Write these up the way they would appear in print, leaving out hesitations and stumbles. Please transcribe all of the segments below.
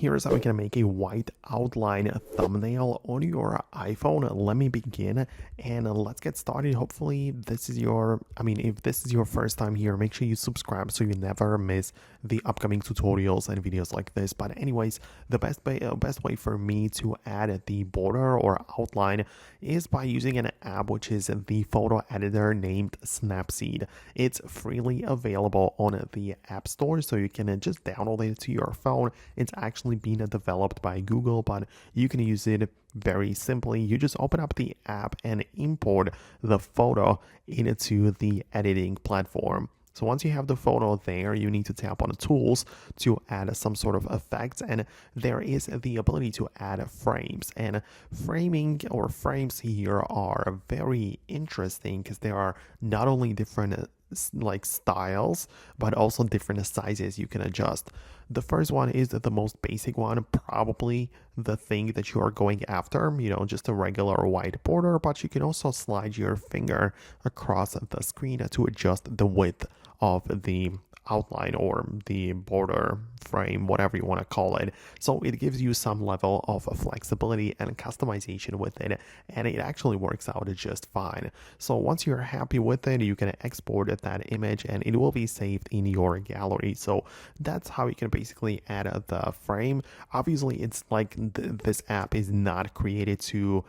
Here's how we can make a white outline thumbnail on your iPhone. Let me begin and let's get started. Hopefully if this is your first time here, make sure you subscribe so you never miss the upcoming tutorials and videos like this. But anyways, the best way for me to add the border or outline is by using an app which is the photo editor named Snapseed. It's freely available on the App Store, so you can just download it to your phone. It's actually been developed by Google, but you can use it very simply. You just open up the app and import the photo into the editing platform. So once you have the photo there, you need to tap on the tools to add some sort of effects, and there is the ability to add frames. And framing or frames here are very interesting because there are not only different like styles but also different sizes you can adjust. The first one is the most basic one, probably the thing that you are going after, just a regular white border, but you can also slide your finger across the screen to adjust the width of the outline or the border frame, whatever you want to call it. So it gives you some level of flexibility and customization with it, and it actually works out just fine. So once you're happy with it, you can export that image and it will be saved in your gallery. So that's how you can basically add the frame. Obviously, it's like this app is not created to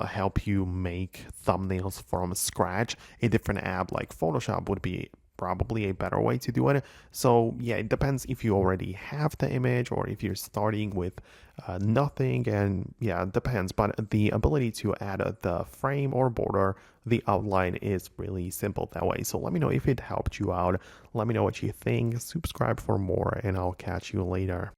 help you make thumbnails from scratch. A different app like Photoshop would be probably a better way to do it. So yeah, it depends if you already have the image or if you're starting with nothing, and yeah, it depends. But the ability to add the frame or border, the outline, is really simple that way. So let me know if it helped you out. Let me know what you think. Subscribe for more and I'll catch you later.